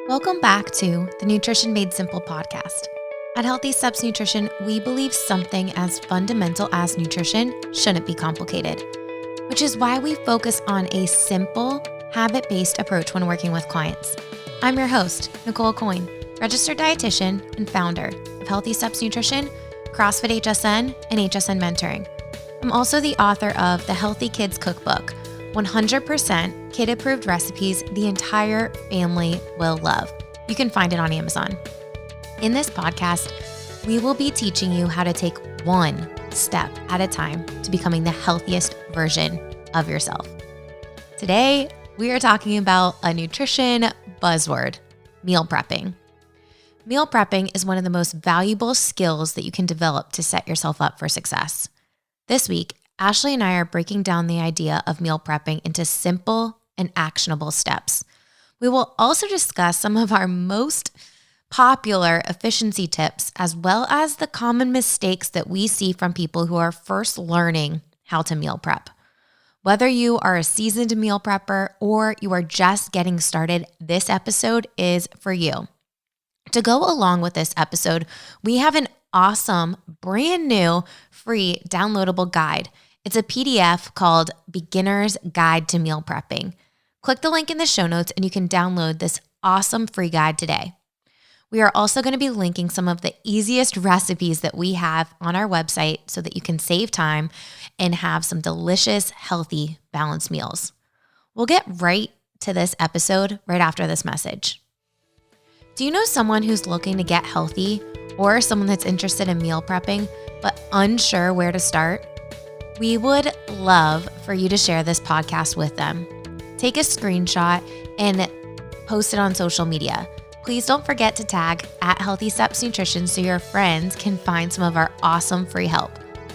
Welcome back to the Nutrition Made Simple podcast. At Healthy Steps Nutrition, we believe something as fundamental as nutrition shouldn't be complicated, which is why we focus on a simple, habit-based approach when working with clients. I'm your host, Nicole Aucoin, registered dietitian and founder of Healthy Steps Nutrition, CrossFit HSN, and HSN Mentoring. I'm also the author of the Healthy Kids Cookbook, 100% kid-approved recipes the entire family will love. You can find it on Amazon. In this podcast, we will be teaching you how to take one step at a time to becoming the healthiest version of yourself. Today, we are talking about a nutrition buzzword, meal prepping. Meal prepping is one of the most valuable skills that you can develop to set yourself up for success. This week, Ashley and I are breaking down the idea of meal prepping into simple and actionable steps. We will also discuss some of our most popular efficiency tips, as well as the common mistakes that we see from people who are first learning how to meal prep. Whether you are a seasoned meal prepper or you are just getting started, this episode is for you. To go along with this episode, we have an awesome, brand new, free downloadable guide. It's a PDF called Beginner's Guide to Meal Prepping. Click the link in the show notes and you can download this awesome free guide today. We are also going to be linking some of the easiest recipes that we have on our website so that you can save time and have some delicious, healthy, balanced meals. We'll get right to this episode right after this message. Do you know someone who's looking to get healthy or someone that's interested in meal prepping but unsure where to start? We would love for you to share this podcast with them. Take a screenshot and post it on social media. Please don't forget to tag at Healthy Steps Nutrition so your friends can find some of our awesome free help.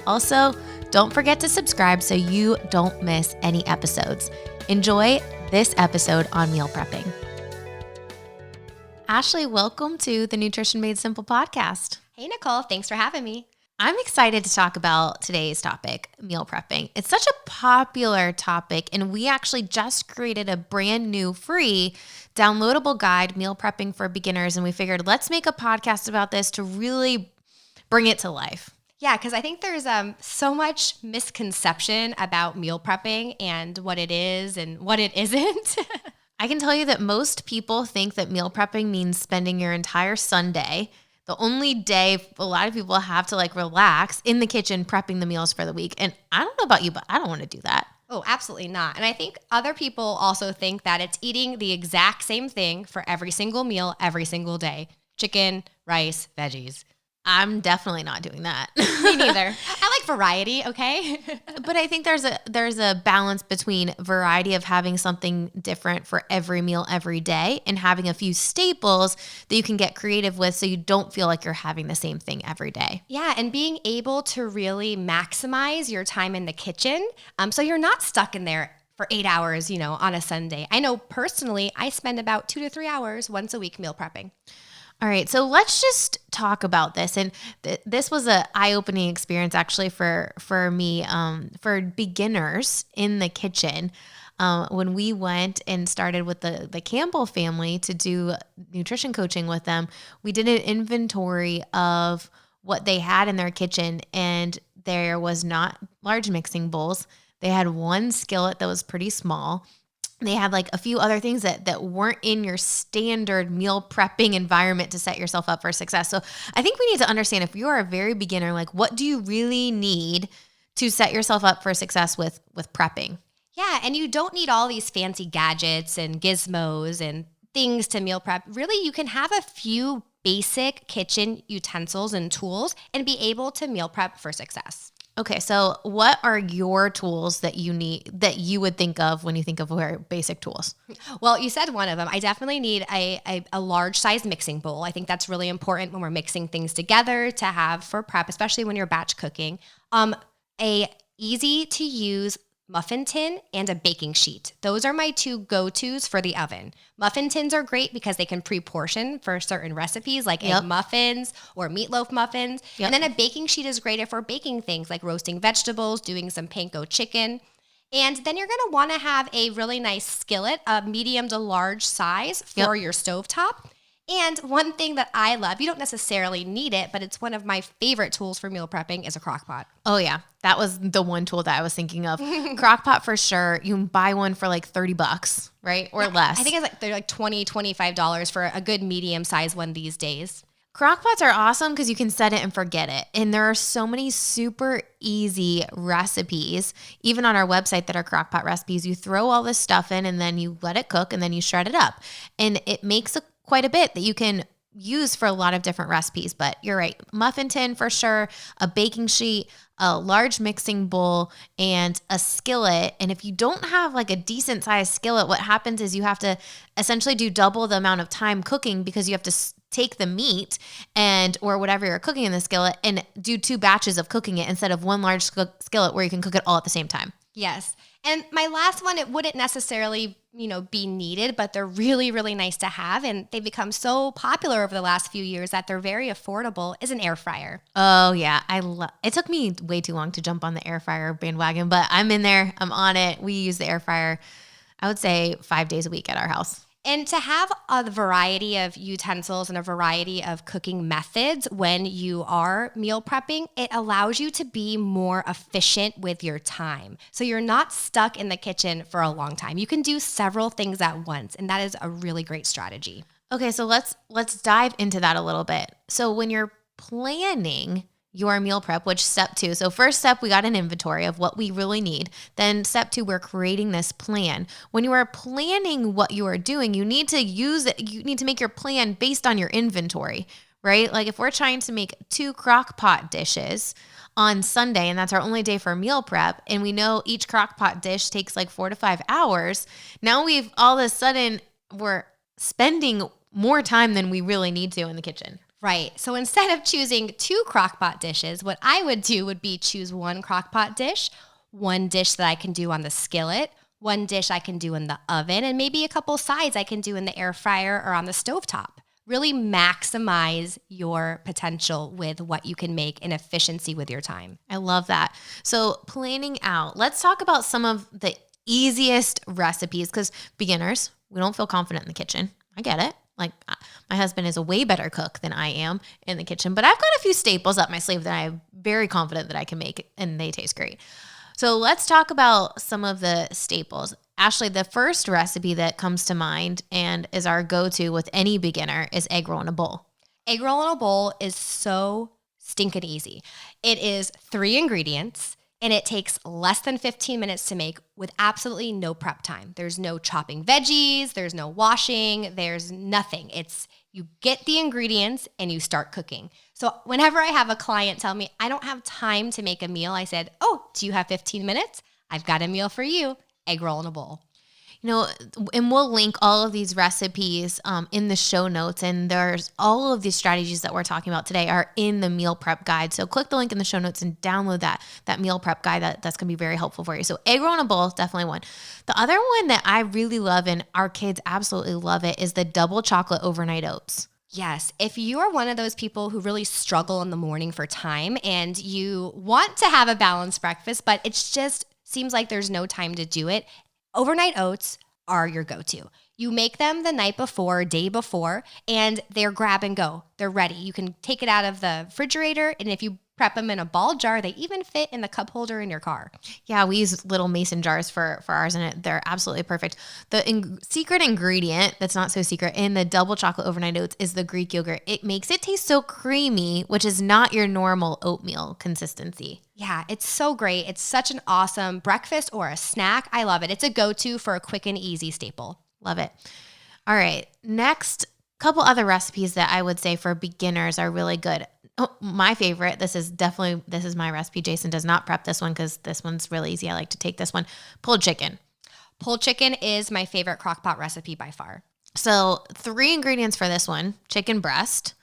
Also, don't forget to subscribe so you don't miss any episodes. Enjoy this episode on meal prepping. Ashley, welcome to the Nutrition Made Simple podcast. Hey, Nicole. Thanks for having me. I'm excited to talk about today's topic, meal prepping. It's such a popular topic, and we actually just created a brand new free downloadable guide, Meal Prepping for Beginners, and we figured let's make a podcast about this to really bring it to life. Yeah, because I think there's so much misconception about meal prepping and what it is and what it isn't. I can tell you that most people think that meal prepping means spending your entire Sunday, the only day a lot of people have to relax in the kitchen prepping the meals for the week. And I don't know about you, but I don't want to do that. Oh, absolutely not. And I think other people also think that it's eating the exact same thing for every single meal, every single day. Chicken, rice, veggies. I'm definitely not doing that. Me neither. I like variety, okay? But I think there's a balance between variety of having something different for every meal every day and having a few staples that you can get creative with so you don't feel like you're having the same thing every day. Yeah, and being able to really maximize your time in the kitchen so you're not stuck in there for 8 hours, on a Sunday. I know personally, I spend about 2 to 3 hours once a week meal prepping. All right, so let's just talk about this. And this was an eye-opening experience actually for me, for beginners in the kitchen. When we went and started with the Campbell family to do nutrition coaching with them, we did an inventory of what they had in their kitchen, and there was not large mixing bowls. They had one skillet that was pretty small. They had a few other things that weren't in your standard meal prepping environment to set yourself up for success. So I think we need to understand, if you are a very beginner, what do you really need to set yourself up for success with prepping? Yeah, and you don't need all these fancy gadgets and gizmos and things to meal prep. Really, you can have a few basic kitchen utensils and tools and be able to meal prep for success. Okay, so what are your tools that you need, that you would think of when you think of basic tools? Well, you said one of them. I definitely need a large size mixing bowl. I think that's really important when we're mixing things together to have for prep, especially when you're batch cooking. A easy to use muffin tin and a baking sheet. Those are my two go-tos for the oven. Muffin tins are great because they can pre-portion for certain recipes like egg muffins or meatloaf muffins. And then a baking sheet is great if we're baking things like roasting vegetables, doing some panko chicken. And then you're going to want to have a really nice skillet, a medium to large size for your stovetop. And one thing that I love, you don't necessarily need it, but it's one of my favorite tools for meal prepping is a crock pot. Oh yeah. That was the one tool that I was thinking of. Crock pot for sure. You can buy one for like $30, right? Or less. I think they're like $20, $25 for a good medium size one these days. Crock pots are awesome because you can set it and forget it. And there are so many super easy recipes, even on our website, that are crock pot recipes. You throw all this stuff in and then you let it cook and then you shred it up. And it makes quite a bit that you can use for a lot of different recipes. But you're right, muffin tin for sure, a baking sheet, a large mixing bowl, and a skillet. And if you don't have like a decent sized skillet, what happens is you have to essentially do double the amount of time cooking because you have to take the meat or whatever you're cooking in the skillet and do 2 batches of cooking it instead of one large skillet where you can cook it all at the same time. Yes. And my last one, it wouldn't necessarily, be needed, but they're really, really nice to have. And they've become so popular over the last few years that they're very affordable, is an air fryer. Oh yeah. It took me way too long to jump on the air fryer bandwagon, but I'm in there. I'm on it. We use the air fryer, I would say 5 days a week at our house. And to have a variety of utensils and a variety of cooking methods when you are meal prepping, it allows you to be more efficient with your time. So you're not stuck in the kitchen for a long time. You can do several things at once, and that is a really great strategy. Okay, so let's dive into that a little bit. So when you're planning your meal prep, which step 2. So first step, we got an inventory of what we really need. Then step 2, we're creating this plan. When you are planning what you are doing, you need to use it. You need to make your plan based on your inventory, right? Like if we're trying to make 2 crock pot dishes on Sunday, and that's our only day for meal prep, and we know each crock pot dish takes like 4 to 5 hours, now all of a sudden we're spending more time than we really need to in the kitchen. Right. So instead of choosing 2 crock pot dishes, what I would do would be choose 1 crock pot dish, 1 dish that I can do on the skillet, 1 dish I can do in the oven, and maybe a couple sides I can do in the air fryer or on the stovetop. Really maximize your potential with what you can make in efficiency with your time. I love that. So planning out, let's talk about some of the easiest recipes because beginners, we don't feel confident in the kitchen. I get it. Like my husband is a way better cook than I am in the kitchen, but I've got a few staples up my sleeve that I'm very confident that I can make and they taste great. So let's talk about some of the staples. Ashley, the first recipe that comes to mind and is our go-to with any beginner is egg roll in a bowl. Egg roll in a bowl is so stinking easy. It is 3 ingredients. And it takes less than 15 minutes to make with absolutely no prep time. There's no chopping veggies, there's no washing, there's nothing. It's you get the ingredients and you start cooking. So whenever I have a client tell me, I don't have time to make a meal, I said, oh, do you have 15 minutes? I've got a meal for you, egg roll in a bowl. And we'll link all of these recipes in the show notes. And there's all of these strategies that we're talking about today are in the meal prep guide. So click the link in the show notes and download that meal prep guide. That's going to be very helpful for you. So egg roll in a bowl, definitely one. The other one that I really love and our kids absolutely love it is the double chocolate overnight oats. Yes. If you are one of those people who really struggle in the morning for time and you want to have a balanced breakfast, but it just seems like there's no time to do it, overnight oats are your go-to. You make them the night before, day before, and they're grab and go. They're ready. You can take it out of the refrigerator, and if you prep them in a ball jar, they even fit in the cup holder in your car. Yeah, we use little mason jars for ours, and they're absolutely perfect. The secret ingredient that's not so secret in the double chocolate overnight oats is the Greek yogurt. It makes it taste so creamy, which is not your normal oatmeal consistency. Yeah, it's so great. It's such an awesome breakfast or a snack. I love it. It's a go-to for a quick and easy staple. Love it. All right, next, couple other recipes that I would say for beginners are really good. Oh, my favorite, this is my recipe. Jason does not prep this one because this one's really easy. I like to take this one. Pulled chicken. Pulled chicken is my favorite crockpot recipe by far. So 3 ingredients for this one: chicken breast,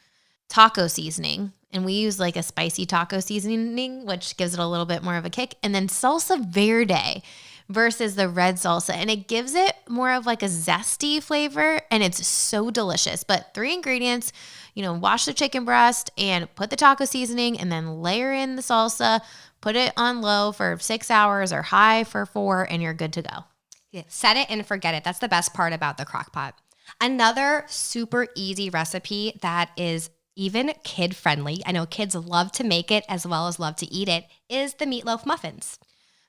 taco seasoning, and we use like a spicy taco seasoning, which gives it a little bit more of a kick, and then salsa verde versus the red salsa. And it gives it more of like a zesty flavor, and it's so delicious. But 3 ingredients, wash the chicken breast and put the taco seasoning and then layer in the salsa, put it on low for 6 hours or high for 4, and you're good to go. Yeah, set it and forget it. That's the best part about the crock pot. Another super easy recipe that is even kid friendly, I know kids love to make it as well as love to eat it, is the meatloaf muffins.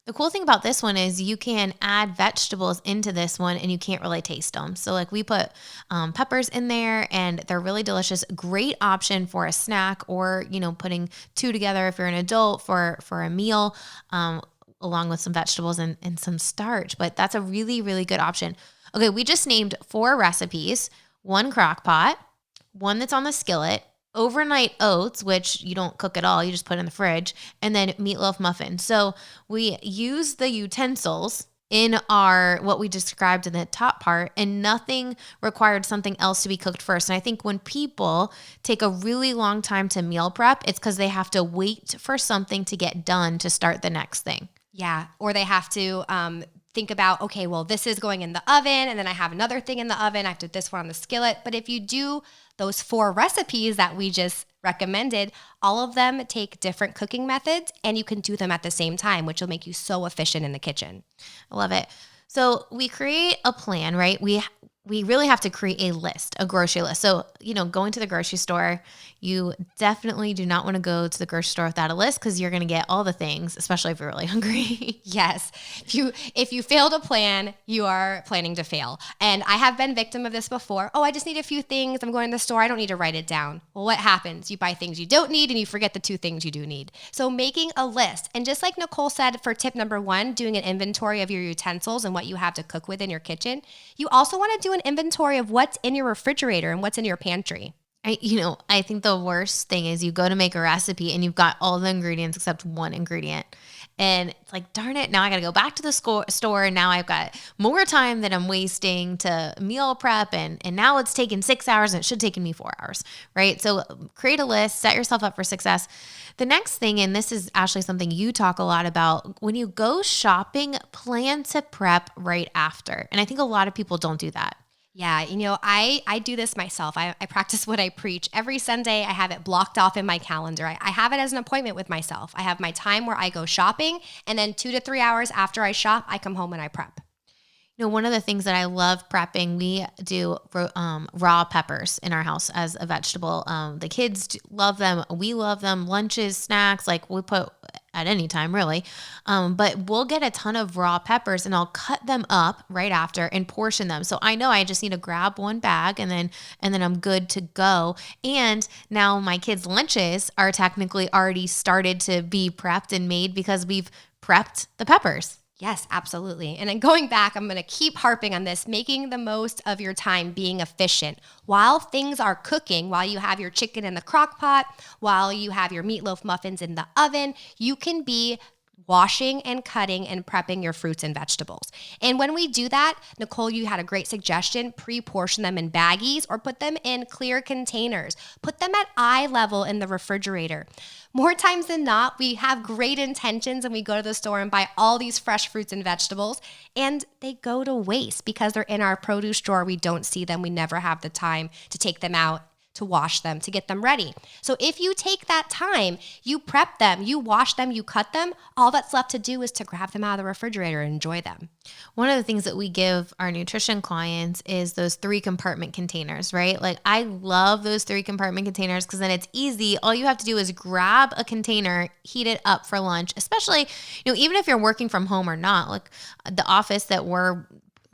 The cool thing about this one is you can add vegetables into this one and you can't really taste them. So like we put peppers in there and they're really delicious. Great option for a snack or, putting two together if you're an adult for a meal, along with some vegetables and some starch. But that's a really, really good option. Okay, we just named 4 recipes, 1 crock pot, 1 that's on the skillet, overnight oats, which you don't cook at all, you just put in the fridge, and then meatloaf muffin. So we use the utensils in what we described in the top part, and nothing required something else to be cooked first. And I think when people take a really long time to meal prep, it's because they have to wait for something to get done to start the next thing. Yeah, or they have to think about, okay, well, this is going in the oven, and then I have another thing in the oven. I have to do this one on the skillet. But if you do those 4 recipes that we just recommended, all of them take different cooking methods, and you can do them at the same time, which will make you so efficient in the kitchen. I love it. So we create a plan, right? We really have to create a list, a grocery list. So, going to the grocery store, you definitely do not want to go to the grocery store without a list because you're going to get all the things, especially if you're really hungry. Yes. If you fail to plan, you are planning to fail. And I have been victim of this before. Oh, I just need a few things. I'm going to the store. I don't need to write it down. Well, what happens? You buy things you don't need and you forget the 2 things you do need. So making a list. And just like Nicole said for tip number 1, doing an inventory of your utensils and what you have to cook with in your kitchen, you also want to do an inventory of what's in your refrigerator and what's in your pantry. I think the worst thing is you go to make a recipe and you've got all the ingredients except one ingredient. And it's like, darn it, now I got to go back to the store. And now I've got more time that I'm wasting to meal prep. And now it's taken 6 hours and it should have taken me 4 hours, right? So create a list, set yourself up for success. The next thing, and this is actually something you talk a lot about, when you go shopping, plan to prep right after. And I think a lot of people don't do that. Yeah, I do this myself. I practice what I preach. Every Sunday, I have it blocked off in my calendar. I have it as an appointment with myself. I have my time where I go shopping, and then 2 to 3 hours after I shop, I come home and I prep. One of the things that I love prepping, we do raw peppers in our house as a vegetable. The kids love them. We love them. Lunches, snacks, like we put at any time really. But we'll get a ton of raw peppers and I'll cut them up right after and portion them. So I know I just need to grab 1 bag and then I'm good to go. And now my kids' lunches are technically already started to be prepped and made because we've prepped the peppers. Yes, absolutely. And then going back, I'm going to keep harping on this, making the most of your time being efficient. While things are cooking, while you have your chicken in the crock pot, while you have your meatloaf muffins in the oven, you can be washing and cutting and prepping your fruits and vegetables. And when we do that, Nicole, you had a great suggestion, pre-portion them in baggies or put them in clear containers. Put them at eye level in the refrigerator. More times than not, we have great intentions and we go to the store and buy all these fresh fruits and vegetables and they go to waste because they're in our produce drawer. We don't see them. We never have the time to take them out, to wash them, to get them ready. So if you take that time, you prep them, you wash them, you cut them, all that's left to do is to grab them out of the refrigerator and enjoy them. One of the things that we give our nutrition clients is those 3 compartment containers, right? Like I love those 3 compartment containers because then it's easy. All you have to do is grab a container, heat it up for lunch, especially, even if you're working from home or not, like the office that we're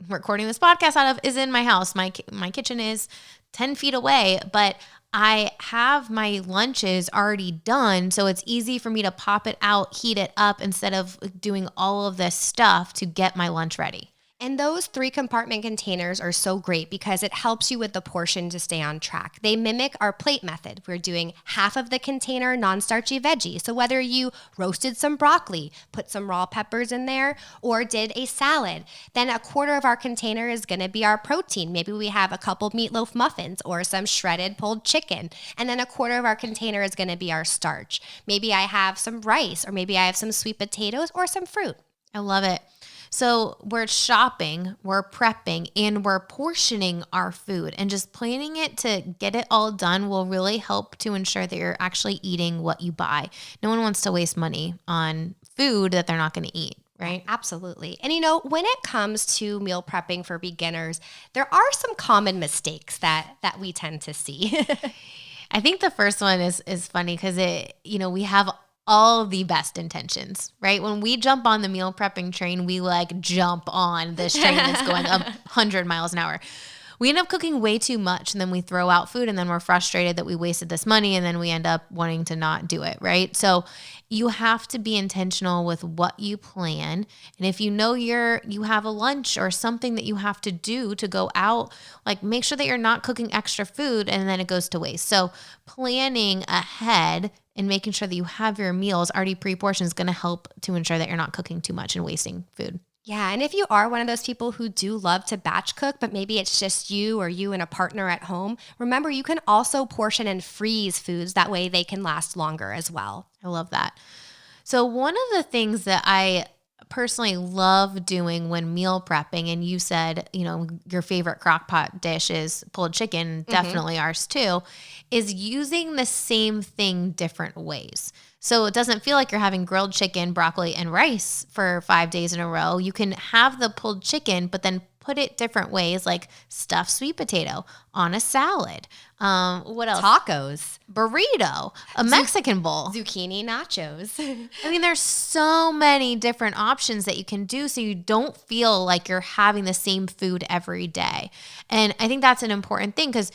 recording this podcast out of is in my house. My kitchen is 10 feet away, but I have my lunches already done. So it's easy for me to pop it out, heat it up instead of doing all of this stuff to get my lunch ready. And those 3 compartment containers are so great because it helps you with the portion to stay on track. They mimic our plate method. We're doing half of the container non-starchy veggie. So whether you roasted some broccoli, put some raw peppers in there, or did a salad, then a quarter of our container is going to be our protein. Maybe we have a couple meatloaf muffins or some shredded pulled chicken. And then a quarter of our container is going to be our starch. Maybe I have some rice, or maybe I have some sweet potatoes or some fruit. I love it. So we're shopping, we're prepping, and we're portioning our food, and just planning it to get it all done will really help to ensure that you're actually eating what you buy. No one wants to waste money on food that they're not going to eat. Right? Absolutely. And when it comes to meal prepping for beginners, there are some common mistakes that we tend to see. I think the first one is funny because we have all the best intentions, right? When we jump on the meal prepping train, we like jump on this train that's going 100 miles an hour. We end up cooking way too much, and then we throw out food, and then we're frustrated that we wasted this money, and then we end up wanting to not do it, right? So you have to be intentional with what you plan. And if you know you have a lunch or something that you have to do to go out, like make sure that you're not cooking extra food and then it goes to waste. So planning ahead and making sure that you have your meals already pre-portioned is going to help to ensure that you're not cooking too much and wasting food. Yeah, and if you are one of those people who do love to batch cook, but maybe it's just you or you and a partner at home, remember you can also portion and freeze foods. That way they can last longer as well. I love that. So one of the things that I personally love doing when meal prepping, and you said, your favorite crock pot dish is pulled chicken, definitely ours too, is using the same thing different ways. So it doesn't feel like you're having grilled chicken, broccoli, and rice for 5 days in a row. You can have the pulled chicken, but then put it different ways, like stuffed sweet potato on a salad. What else? Tacos. Burrito. A Mexican bowl. Zucchini nachos. I mean, there's so many different options that you can do so you don't feel like you're having the same food every day. And I think that's an important thing because,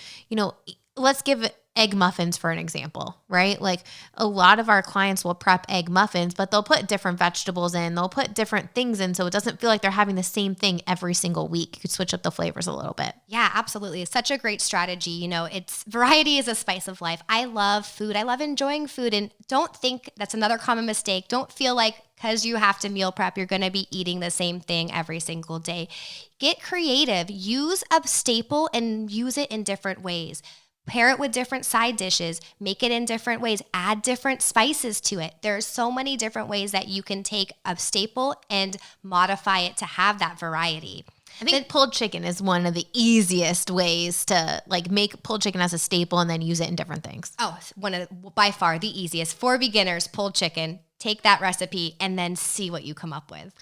let's give egg muffins for an example, right? Like a lot of our clients will prep egg muffins, but they'll put different vegetables in, they'll put different things in. So it doesn't feel like they're having the same thing every single week. You could switch up the flavors a little bit. Yeah, absolutely. It's such a great strategy. It's variety is a spice of life. I love food. I love enjoying food. And don't think that's another common mistake. Don't feel like because you have to meal prep, you're going to be eating the same thing every single day. Get creative. Use a staple and use it in different ways. Pair it with different side dishes, make it in different ways, add different spices to it. There's so many different ways that you can take a staple and modify it to have that variety. I think pulled chicken is one of the easiest ways to make pulled chicken as a staple and then use it in different things. Oh, by far the easiest. For beginners, pulled chicken, take that recipe and then see what you come up with.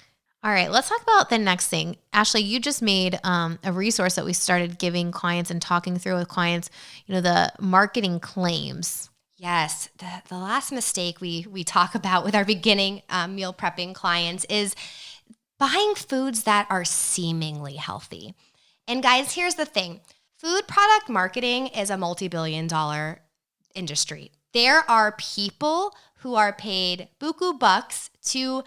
All right, let's talk about the next thing. Ashley, you just made a resource that we started giving clients and talking through with clients, the marketing claims. Yes, the last mistake we talk about with our beginning meal prepping clients is buying foods that are seemingly healthy. And guys, here's the thing. Food product marketing is a multi-billion-dollar industry. There are people who are paid buku bucks to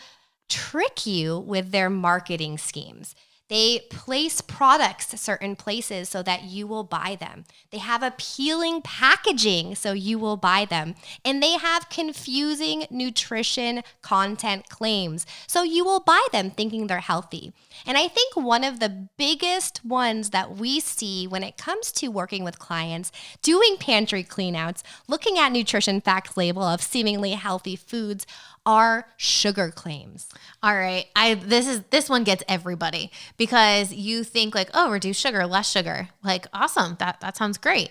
trick you with their marketing schemes. They place products certain places so that you will buy them. They have appealing packaging so you will buy them. And they have confusing nutrition content claims so you will buy them thinking they're healthy. And I think one of the biggest ones that we see when it comes to working with clients, doing pantry cleanouts, looking at nutrition facts label of seemingly healthy foods are sugar claims. All right. This one gets everybody because you think reduce sugar, less sugar. Awesome. That sounds great.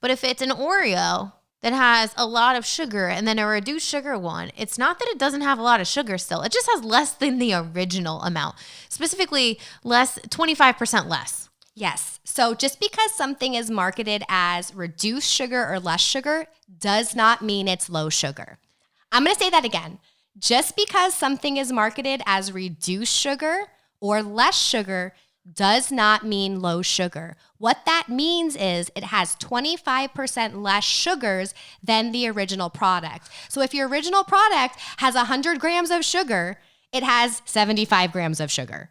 But if it's an Oreo that has a lot of sugar and then a reduced sugar one, it's not that it doesn't have a lot of sugar still. It just has less than the original amount, specifically 25% less. Yes. So just because something is marketed as reduced sugar or less sugar does not mean it's low sugar. I'm going to say that again. Just because something is marketed as reduced sugar or less sugar does not mean low sugar. What that means is it has 25% less sugars than the original product. So if your original product has 100 grams of sugar, it has 75 grams of sugar.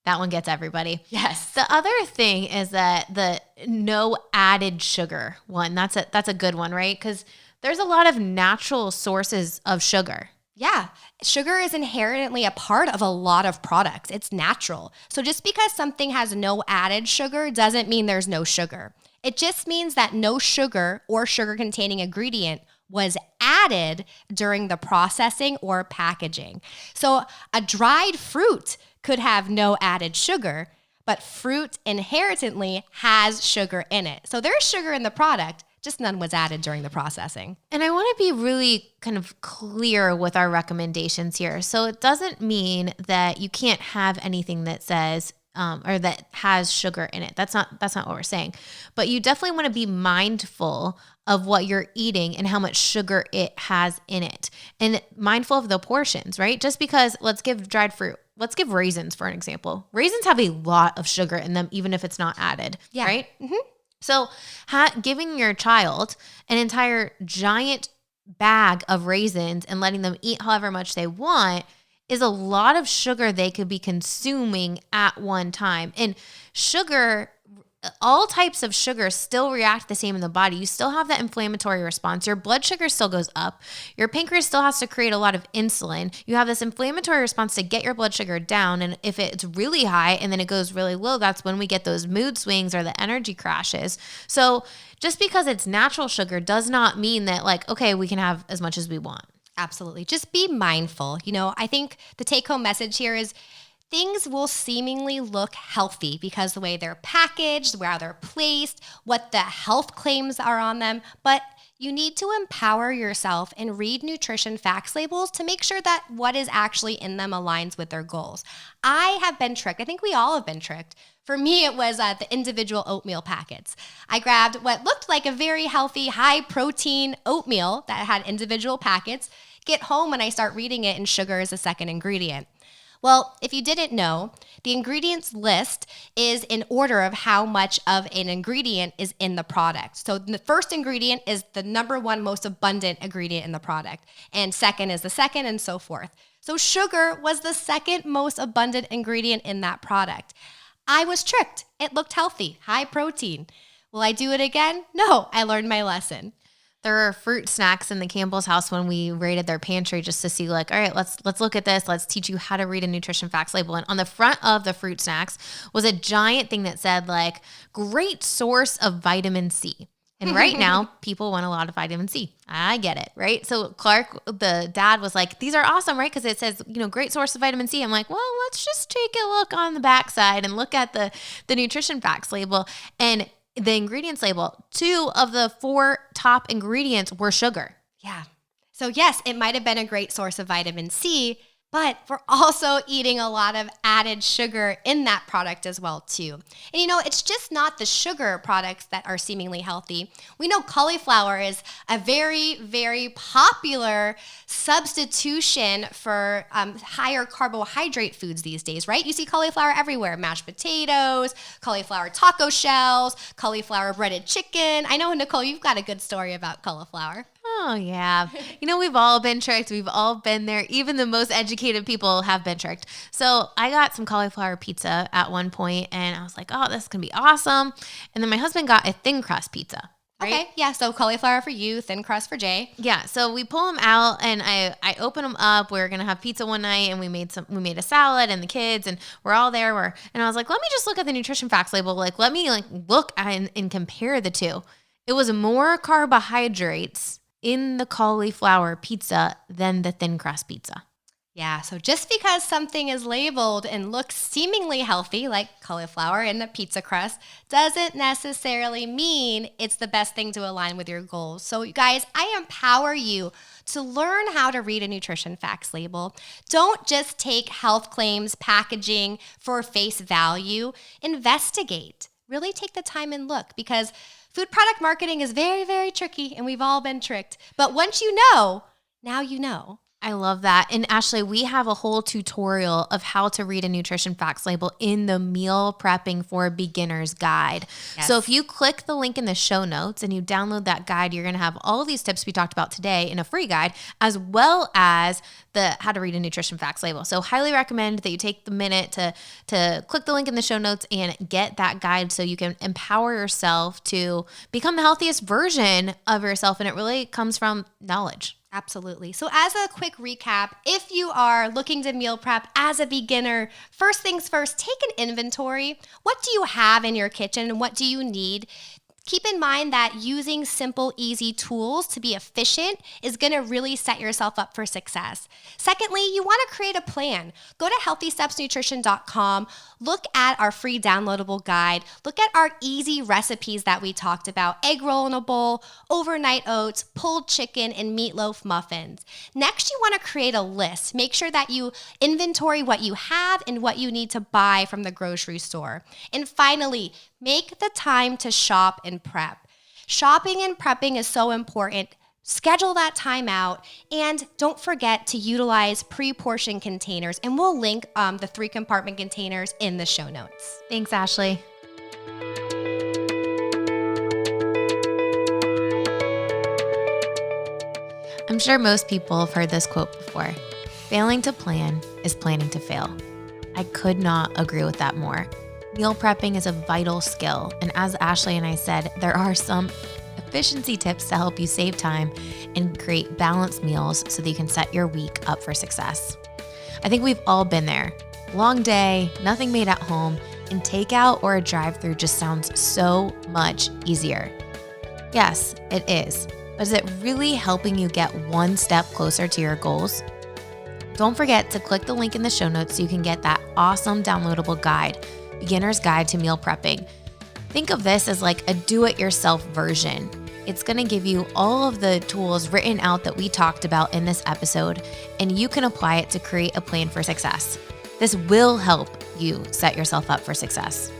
That one gets everybody. Yes. The other thing is that the no added sugar one, that's a good one, right? Because there's a lot of natural sources of sugar. Yeah, sugar is inherently a part of a lot of products. It's natural. So just because something has no added sugar doesn't mean there's no sugar. It just means that no sugar or sugar-containing ingredient was added during the processing or packaging. So a dried fruit could have no added sugar, but fruit inherently has sugar in it. So there's sugar in the product, just none was added during the processing. And I want to be really kind of clear with our recommendations here. So it doesn't mean that you can't have anything that says or that has sugar in it. That's not what we're saying. But you definitely want to be mindful of what you're eating and how much sugar it has in it. And mindful of the portions, right? Just because, let's give dried fruit. Let's give raisins for an example. Raisins have a lot of sugar in them, even if it's not added, right? Mm-hmm. So giving your child an entire giant bag of raisins and letting them eat however much they want is a lot of sugar they could be consuming at one time. And sugar, all types of sugar still react the same in the body. You still have that inflammatory response. Your blood sugar still goes up. Your pancreas still has to create a lot of insulin. You have this inflammatory response to get your blood sugar down. And if it's really high and then it goes really low, that's when we get those mood swings or the energy crashes. So just because it's natural sugar does not mean that like, okay, we can have as much as we want. Absolutely. Just be mindful. I think the take-home message here is things will seemingly look healthy because the way they're packaged, where they're placed, what the health claims are on them, but you need to empower yourself and read nutrition facts labels to make sure that what is actually in them aligns with their goals. I have been tricked. I think we all have been tricked. For me, it was the individual oatmeal packets. I grabbed what looked like a very healthy, high-protein oatmeal that had individual packets, get home and I start reading it and sugar is the second ingredient. Well, if you didn't know, the ingredients list is in order of how much of an ingredient is in the product. So the first ingredient is the number one most abundant ingredient in the product, and second is the second, and so forth. So sugar was the second most abundant ingredient in that product. I was tricked. It looked healthy, high protein. Will I do it again? No, I learned my lesson. There were fruit snacks in the Campbell's house when we raided their pantry just to see like, all right, let's look at this. Let's teach you how to read a nutrition facts label. And on the front of the fruit snacks was a giant thing that said like, great source of vitamin C. And right now, people want a lot of vitamin C. I get it, right? So Clark, the dad, was like, these are awesome, right? Because it says, great source of vitamin C. I'm like, well, let's just take a look on the backside and look at the nutrition facts label. And the ingredients label, 2 of the 4 top ingredients were sugar. Yeah. So yes, it might have been a great source of vitamin C, but we're also eating a lot of added sugar in that product as well too. And it's just not the sugar products that are seemingly healthy. We know cauliflower is a very, very popular substitution for higher carbohydrate foods these days, right? You see cauliflower everywhere, mashed potatoes, cauliflower taco shells, cauliflower breaded chicken. I know, Nicole, you've got a good story about cauliflower. Oh, yeah. We've all been tricked. We've all been there. Even the most educated people have been tricked. So I got some cauliflower pizza at one point and I was like, oh, this is going to be awesome. And then my husband got a thin crust pizza. Right? Okay. Yeah. So cauliflower for you, thin crust for Jay. Yeah. So we pull them out and I open them up. We were going to have pizza one night and we made a salad and the kids and we're all there. And I was like, let me just look at the nutrition facts label. Like, let me look and compare the two. It was more carbohydrates in the cauliflower pizza than the thin crust pizza. Yeah, so just because something is labeled and looks seemingly healthy, like cauliflower in the pizza crust, doesn't necessarily mean it's the best thing to align with your goals. So you guys, I empower you to learn how to read a nutrition facts label. Don't just take health claims, packaging for face value. Investigate. Really take the time and look, because food product marketing is very, very tricky and we've all been tricked. But once you know, now you know. I love that. And Ashley, we have a whole tutorial of how to read a nutrition facts label in the Meal Prepping for Beginners guide. Yes. So if you click the link in the show notes and you download that guide, you're going to have all these tips we talked about today in a free guide, as well as the how to read a nutrition facts label. So highly recommend that you take the minute to click the link in the show notes and get that guide so you can empower yourself to become the healthiest version of yourself. And it really comes from knowledge. Absolutely. So as a quick recap, if you are looking to meal prep as a beginner, first things first, take an inventory. What do you have in your kitchen and what do you need? Keep in mind that using simple, easy tools to be efficient is going to really set yourself up for success. Secondly, you want to create a plan. Go to healthystepsnutrition.com, look at our free downloadable guide, look at our easy recipes that we talked about, egg roll in a bowl, overnight oats, pulled chicken, and meatloaf muffins. Next, you want to create a list. Make sure that you inventory what you have and what you need to buy from the grocery store. And finally, make the time to shop and prep. Shopping and prepping is so important. Schedule that time out, and don't forget to utilize pre-portioned containers, and we'll link the 3-compartment containers in the show notes. Thanks, Ashley. I'm sure most people have heard this quote before. Failing to plan is planning to fail. I could not agree with that more. Meal prepping is a vital skill, and as Ashley and I said, there are some efficiency tips to help you save time and create balanced meals so that you can set your week up for success. I think we've all been there. Long day, nothing made at home, and takeout or a drive-thru just sounds so much easier. Yes, it is, but is it really helping you get one step closer to your goals? Don't forget to click the link in the show notes so you can get that awesome downloadable guide, Beginner's Guide to Meal Prepping. Think of this as like a do-it-yourself version. It's going to give you all of the tools written out that we talked about in this episode, and you can apply it to create a plan for success. This will help you set yourself up for success.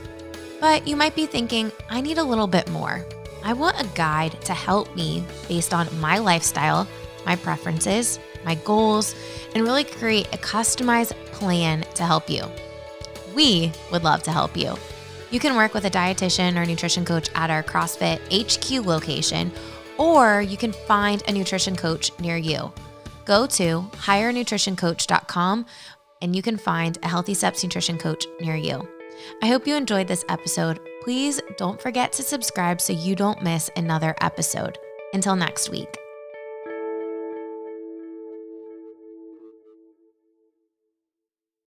But you might be thinking, I need a little bit more. I want a guide to help me based on my lifestyle, my preferences, my goals, and really create a customized plan to help you. We would love to help you. You can work with a dietitian or nutrition coach at our CrossFit HQ location, or you can find a nutrition coach near you. Go to hirenutritioncoach.com and you can find a Healthy Steps nutrition coach near you. I hope you enjoyed this episode. Please don't forget to subscribe so you don't miss another episode. Until next week.